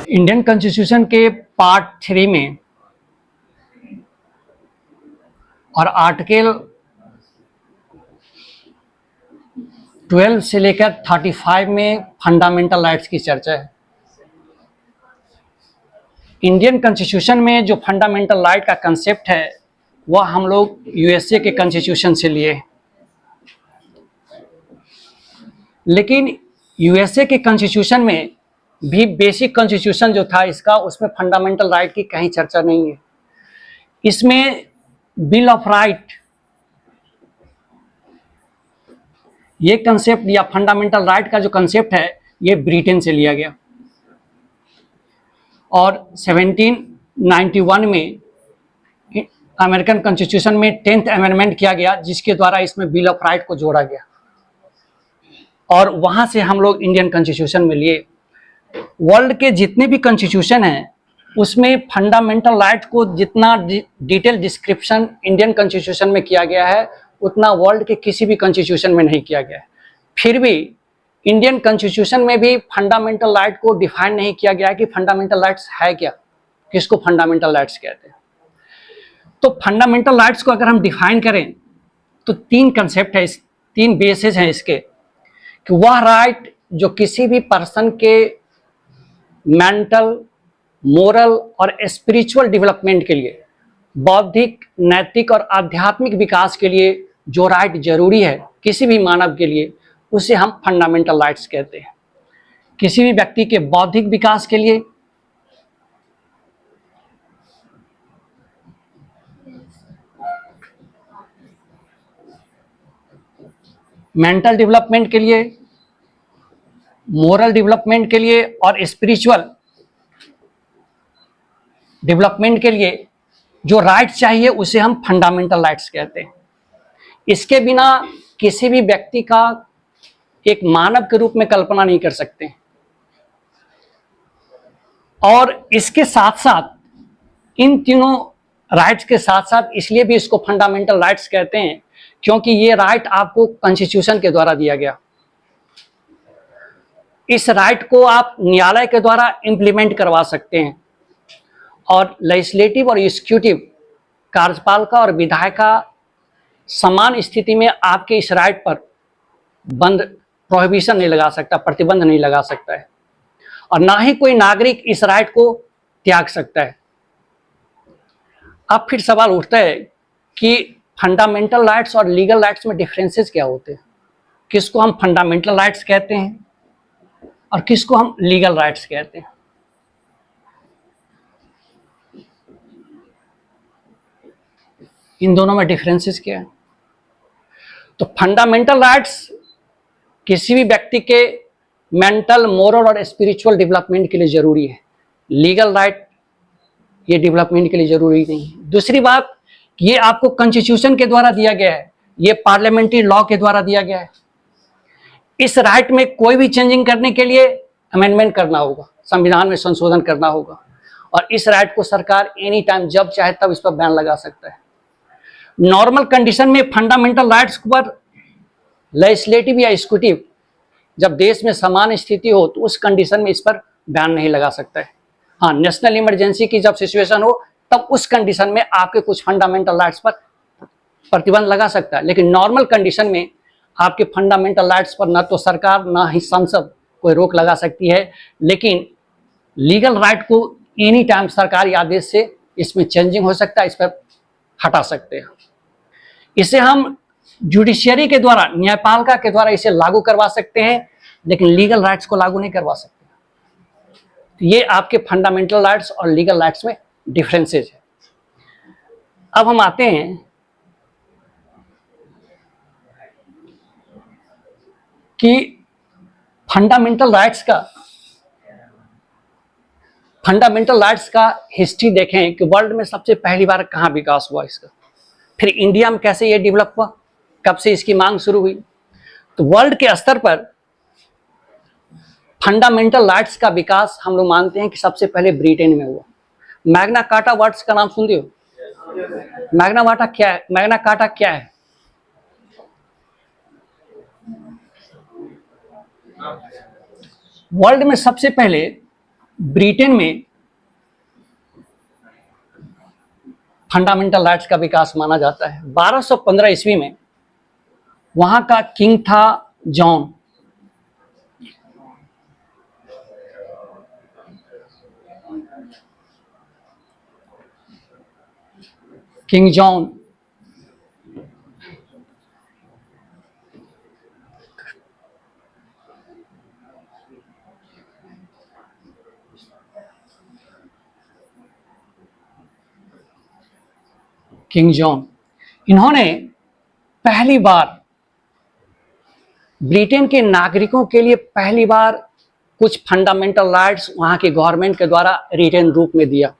Indian constitution के part 3 में और आर्टिकल 12 से लेकर 35 में फंडामेंटल राइट्स की चर्चा है। इंडियन कॉन्स्टिट्यूशन में जो फंडामेंटल राइट का कंसेप्ट है वह हम लोग यूएसए के कॉन्स्टिट्यूशन से लिए, लेकिन यूएसए के कॉन्स्टिट्यूशन में भी बेसिक कॉन्स्टिट्यूशन जो था इसका, उसमें फंडामेंटल राइट की कहीं चर्चा नहीं है। इसमें बिल ऑफ राइट ये कंसेप्ट या फंडामेंटल राइट का जो कंसेप्ट है ये ब्रिटेन से लिया गया और 1791 में अमेरिकन कॉन्स्टिट्यूशन में 10th अमेंडमेंट किया गया, जिसके द्वारा इसमें बिल ऑफ राइट को जोड़ा गया और वहां से हम लोग इंडियन कॉन्स्टिट्यूशन में लिए। वर्ल्ड के जितने भी कॉन्स्टिट्यूशन हैं उसमें फंडामेंटल राइट को जितना डिटेल डिस्क्रिप्शन इंडियन कॉन्स्टिट्यूशन में किया गया है उतना वर्ल्ड के किसी भी कॉन्स्टिट्यूशन में नहीं किया गया है। फिर भी इंडियन कॉन्स्टिट्यूशन में भी फंडामेंटल राइट को डिफाइन नहीं किया गया है कि फंडामेंटल राइट्स है क्या, किसको फंडामेंटल राइट्स कहते हैं। तो फंडामेंटल राइट्स को अगर हम डिफाइन करें तो 3 कंसेप्ट है, 3 बेसिस हैं इसके, कि वह राइट जो किसी भी पर्सन के मेंटल, मोरल और स्पिरिचुअल डेवलपमेंट के लिए, बौद्धिक, नैतिक और आध्यात्मिक विकास के लिए जो राइट जरूरी है किसी भी मानव के लिए, उसे हम फंडामेंटल राइट्स कहते हैं। किसी भी व्यक्ति के बौद्धिक विकास के लिए, मेंटल डेवलपमेंट के लिए, मोरल डेवलपमेंट के लिए और स्पिरिचुअल डेवलपमेंट के लिए जो राइट चाहिए उसे हम फंडामेंटल राइट्स कहते हैं। इसके बिना किसी भी व्यक्ति का एक मानव के रूप में कल्पना नहीं कर सकते। और इसके साथ साथ इन तीनों राइट्स के साथ साथ इसलिए भी इसको फंडामेंटल राइट्स कहते हैं क्योंकि ये राइट आपको कॉन्स्टिट्यूशन के द्वारा दिया गया। इस राइट को आप न्यायालय के द्वारा इंप्लीमेंट करवा सकते हैं और लेजिस्लेटिव और एग्जीक्यूटिव, कार्यपालिका और विधायिका समान स्थिति में आपके इस राइट पर प्रोहिबिशन नहीं लगा सकता, प्रतिबंध नहीं लगा सकता है और ना ही कोई नागरिक इस राइट को त्याग सकता है। अब फिर सवाल उठता है कि फंडामेंटल राइट्स और लीगल राइट्स में डिफरेंसेस क्या होते हैं, किसको हम फंडामेंटल राइट्स कहते हैं और किसको हम लीगल राइट्स कहते हैं। इन दोनों में डिफरेंसेस क्या है? तो फंडामेंटल राइट्स किसी भी व्यक्ति के मेंटल, मोरल और स्पिरिचुअल डेवलपमेंट के लिए जरूरी है। लीगल राइट ये डेवलपमेंट के लिए जरूरी नहीं है। दूसरी बात, ये आपको कॉन्स्टिट्यूशन के द्वारा दिया गया है, ये पार्लियामेंट्री लॉ के द्वारा दिया गया है। इस राइट में कोई भी चेंजिंग करने के लिए अमेंडमेंट करना होगा, संविधान में संशोधन करना होगा और इस राइट को सरकार एनी टाइम जब चाहे तब इस पर बैन लगा सकता है। नॉर्मल कंडीशन में फंडामेंटल राइट्स पर लेजिस्लेटिव या एग्जीक्यूटिव जब देश में समान स्थिति हो तो उस कंडीशन में इस पर बैन नहीं लगा सकता है। हाँ, नेशनल इमरजेंसी की जब सिचुएशन हो तब उस कंडीशन में आपके कुछ फंडामेंटल राइट्स पर प्रतिबंध लगा सकता है, लेकिन नॉर्मल कंडीशन में आपके फंडामेंटल राइट्स पर ना तो सरकार ना ही संसद कोई रोक लगा सकती है, लेकिन लीगल राइट को एनी टाइम सरकारी आदेश से इसमें चेंजिंग हो सकता है, इस पर हटा सकते हैं। इसे हम जुडिशियरी के द्वारा, न्यायपालिका के द्वारा इसे लागू करवा सकते हैं, लेकिन लीगल राइट्स को लागू नहीं करवा सकते। तो ये आपके फंडामेंटल राइट्स और लीगल राइट्स में डिफरेंसेस है। अब हम आते हैं कि फंडामेंटल राइट्स का हिस्ट्री देखें कि वर्ल्ड में सबसे पहली बार कहाँ विकास हुआ इसका, फिर इंडिया में कैसे ये डेवलप हुआ, कब से इसकी मांग शुरू हुई। तो वर्ल्ड के स्तर पर फंडामेंटल राइट्स का विकास हम लोग मानते हैं कि सबसे पहले ब्रिटेन में हुआ। मैग्ना कार्टा वर्ड्स का नाम सुनते हो? मैग्ना कार्टा क्या है? वर्ल्ड में सबसे पहले ब्रिटेन में फंडामेंटल राइट्स का विकास माना जाता है। 1215 ईस्वी में वहां का किंग था John. King John king John इन्होंने पहली बार ब्रिटेन के नागरिकों के लिए पहली बार कुछ फंडामेंटल राइट्स वहां की गवर्नमेंट के द्वारा रिटन रूप में दिया,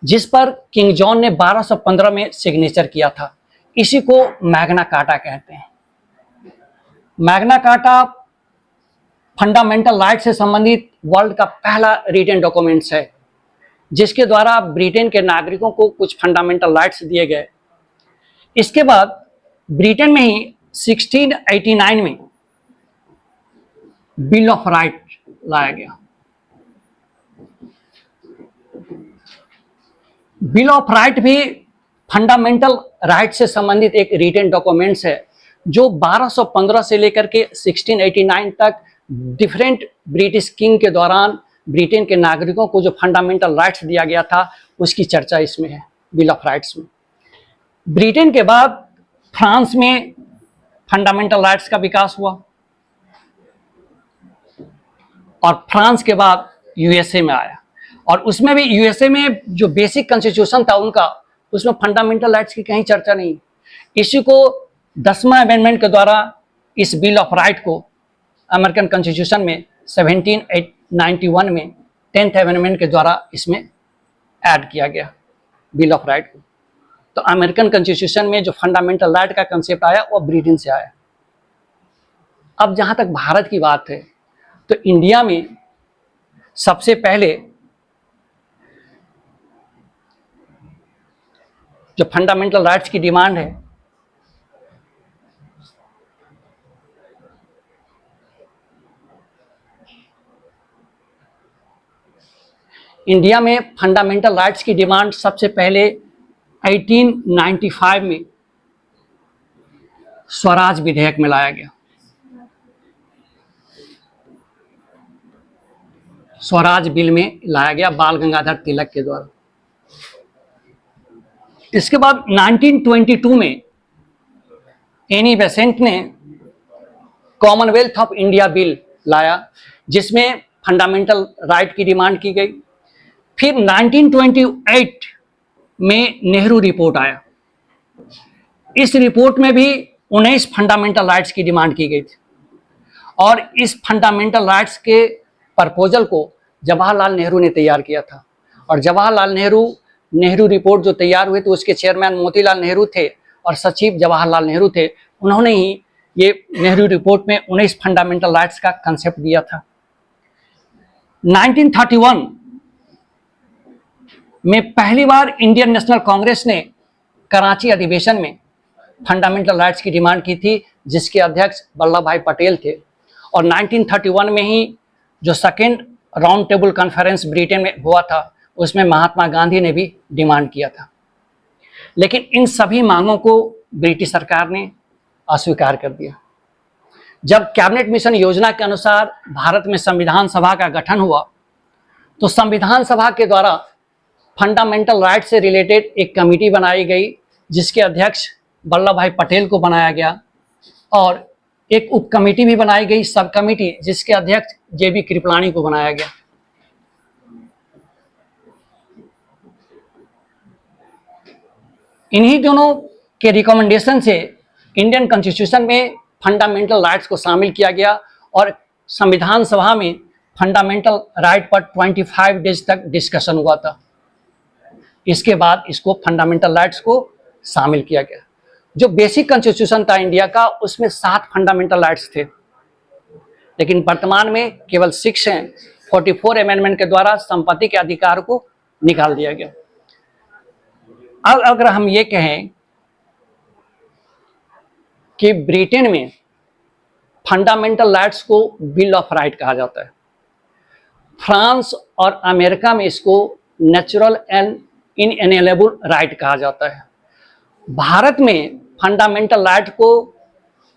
जिस पर किंग जॉन ने 1215 में सिग्नेचर किया था। इसी को मैग्ना कार्टा कहते हैं। मैग्ना कार्टा फंडामेंटल राइट से संबंधित वर्ल्ड का पहला रिटन डॉक्यूमेंट्स है, जिसके द्वारा ब्रिटेन के नागरिकों को कुछ फंडामेंटल राइट्स दिए गए। इसके बाद ब्रिटेन में ही 1689 में बिल ऑफ राइट लाया गया। बिल ऑफ राइट भी फंडामेंटल राइट से संबंधित एक रिटन डॉक्यूमेंट्स है, जो 1215 से लेकर के 1689 तक डिफरेंट ब्रिटिश किंग के दौरान ब्रिटेन के नागरिकों को जो फंडामेंटल राइट्स दिया गया था उसकी चर्चा इसमें है, बिल ऑफ राइट्स में। ब्रिटेन के बाद फ्रांस में फंडामेंटल राइट्स का विकास हुआ और फ्रांस के बाद यूएसए में आया, और उसमें भी यूएसए में जो बेसिक कॉन्स्टिट्यूशन था उनका, उसमें फंडामेंटल राइट्स की कहीं चर्चा नहीं। इसी को 10वां अमेंडमेंट के द्वारा इस बिल ऑफ राइट को अमेरिकन कॉन्स्टिट्यूशन में 1791 में 10th अमेंडमेंट के द्वारा इसमें ऐड किया गया बिल ऑफ राइट को। तो अमेरिकन कॉन्स्टिट्यूशन में जो फंडामेंटल राइट का कंसेप्ट आया वो ब्रिटेन से आया। अब जहां तक भारत की बात है, तो इंडिया में सबसे पहले जो फंडामेंटल राइट्स की डिमांड है, इंडिया में फंडामेंटल राइट्स की डिमांड सबसे पहले 1895 में स्वराज विधेयक में लाया गया। स्वराज बिल में लाया गया बाल गंगाधर तिलक के द्वारा। इसके बाद 1922 में एनी बेसेंट ने कॉमनवेल्थ ऑफ इंडिया बिल लाया, जिसमें फंडामेंटल राइट की डिमांड की गई। फिर 1928 में नेहरू रिपोर्ट आया। इस रिपोर्ट में भी 19 फंडामेंटल राइट्स की डिमांड की गई थी, और इस फंडामेंटल राइट्स के प्रपोजल को जवाहरलाल नेहरू ने तैयार किया था। और जवाहरलाल नेहरू रिपोर्ट जो तैयार हुई तो उसके चेयरमैन मोतीलाल नेहरू थे और सचिव जवाहरलाल नेहरू थे। उन्होंने ही ये नेहरू रिपोर्ट में 19 फंडामेंटल राइट्स का कंसेप्ट दिया था। 1931 में पहली बार इंडियन नेशनल कांग्रेस ने कराची अधिवेशन में फंडामेंटल राइट्स की डिमांड की थी, जिसके अध्यक्ष वल्लभ भाई पटेल थे। और 1931 में ही जो second round table conference Britain में हुआ था, उसमें महात्मा गांधी ने भी डिमांड किया था। लेकिन इन सभी मांगों को ब्रिटिश सरकार ने अस्वीकार कर दिया। जब कैबिनेट मिशन योजना के अनुसार भारत में संविधान सभा का गठन हुआ, तो संविधान सभा के द्वारा फंडामेंटल राइट से रिलेटेड एक कमेटी बनाई गई, जिसके अध्यक्ष वल्लभ भाई पटेल को बनाया गया, और एक उप कमेटी भी बनाई गई, सब कमेटी, जिसके अध्यक्ष जेबी कृपलानी को बनाया गया। इन्हीं दोनों के रिकमेंडेशन से इंडियन कॉन्स्टिट्यूशन में फंडामेंटल राइट्स को शामिल किया गया, और संविधान सभा में फंडामेंटल राइट पर 25 डेज तक डिस्कशन हुआ था। इसके बाद इसको फंडामेंटल राइट्स को शामिल किया गया। जो बेसिक कॉन्स्टिट्यूशन था इंडिया का, उसमें 7 फंडामेंटल राइट्स थे, लेकिन वर्तमान में केवल 6 हैं। 44 अमेंडमेंट के द्वारा संपत्ति के अधिकार को निकाल दिया गया। अब अगर हम ये कहें कि ब्रिटेन में फंडामेंटल राइट्स को बिल ऑफ राइट कहा जाता है, फ्रांस और अमेरिका में इसको नेचुरल एंड इनएलिएनेबल राइट कहा जाता है। भारत में फंडामेंटल राइट को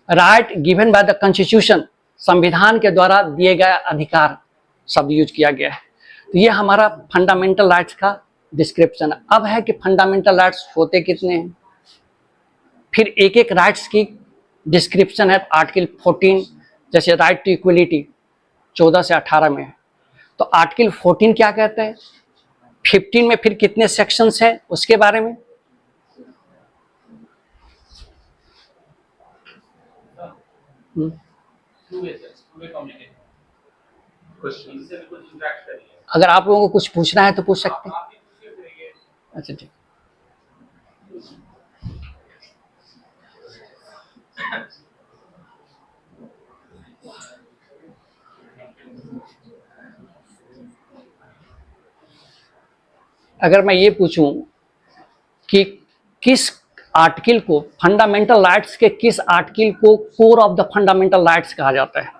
right given by the constitution, संविधान के द्वारा दिए गए अधिकार शब्द यूज किया गया है। तो ये हमारा फंडामेंटल राइट्स का डिस्क्रिप्शन है। अब है कि फंडामेंटल राइट्स होते कितने हैं, फिर एक एक राइट्स की डिस्क्रिप्शन है। आर्टिकल 14 जैसे राइट टू इक्वलिटी 14 से 18 में है, तो आर्टिकल 14 क्या कहता है, 15 में फिर कितने सेक्शंस हैं उसके बारे में। अगर आप लोगों को कुछ पूछना है तो पूछ सकते हैं। अच्छा ठीक। अगर मैं ये पूछूं कि किस आर्टिकल को, फंडामेंटल राइट्स के किस आर्टिकल को core of the fundamental rights कहा जाता है?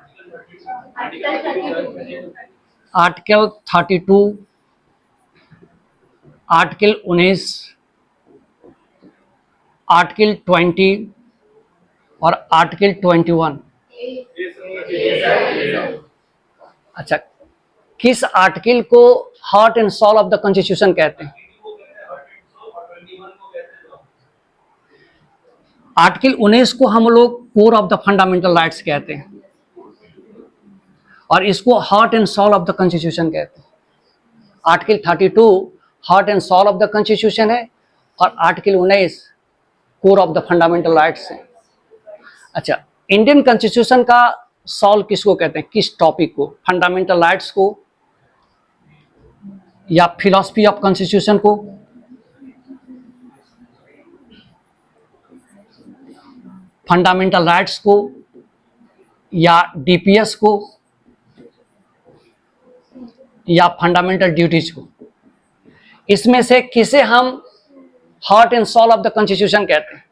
आर्टिकल 32, आर्टिकल 19, आर्टिकल 20 और आर्टिकल 21। अच्छा, किस आर्टिकल को heart and soul of the constitution कहते हैं? आर्टिकल 19 को हम लोग core of the fundamental rights कहते हैं और इसको heart and soul of the constitution कहते हैं। Article 32 heart and soul of the constitution है और article 19 core of the fundamental rights है। अच्छा, इंडियन कॉन्स्टिट्यूशन का सोल किसको कहते हैं, किस टॉपिक को? फंडामेंटल राइट्स को या फिलॉसफी ऑफ कॉन्स्टिट्यूशन को? फंडामेंटल राइट्स को या डीपीएस को या फंडामेंटल ड्यूटीज को? इसमें से किसे हम heart and soul of the constitution कहते हैं?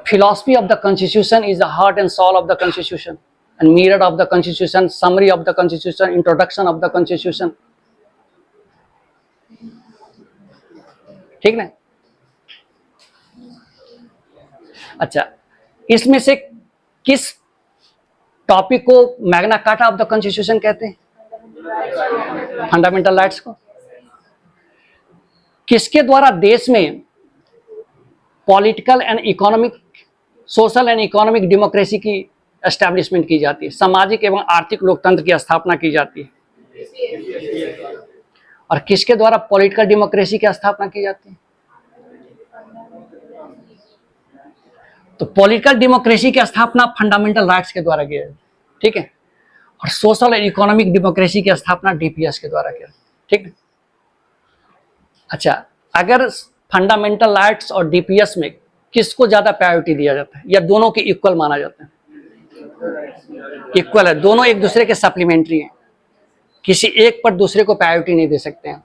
Philosophy of the Constitution is the heart and soul of the Constitution, and mirror of the Constitution, summary of the Constitution, introduction of the Constitution. ठीक ना? अच्छा, इसमें से किस topic को Magna carta of the constitution कहते हैं? Fundamental rights को। किसके द्वारा देश में political and economic, social and economic democracy की एस्टैब्लिशमेंट की जाती है, सामाजिक एवं आर्थिक लोकतंत्र की स्थापना की जाती है? और किसके द्वारा पॉलिटिकल डेमोक्रेसी की स्थापना की जाती है? तो पॉलिटिकल डेमोक्रेसी की स्थापना फंडामेंटल राइट्स के द्वारा की जाती है, ठीक है, और सोशल एंड इकोनॉमिक डेमोक्रेसी की स्थापना डीपीएस के द्वारा की, ठीक है। अच्छा, अगर फंडामेंटल राइट्स और डीपीएस में किसको ज्यादा प्रायोरिटी दिया जाता है या दोनों के इक्वल माना जाता है? इक्वल है, दोनों एक दूसरे के सप्लीमेंट्री हैं, किसी एक पर दूसरे को प्रायोरिटी नहीं दे सकते हैं।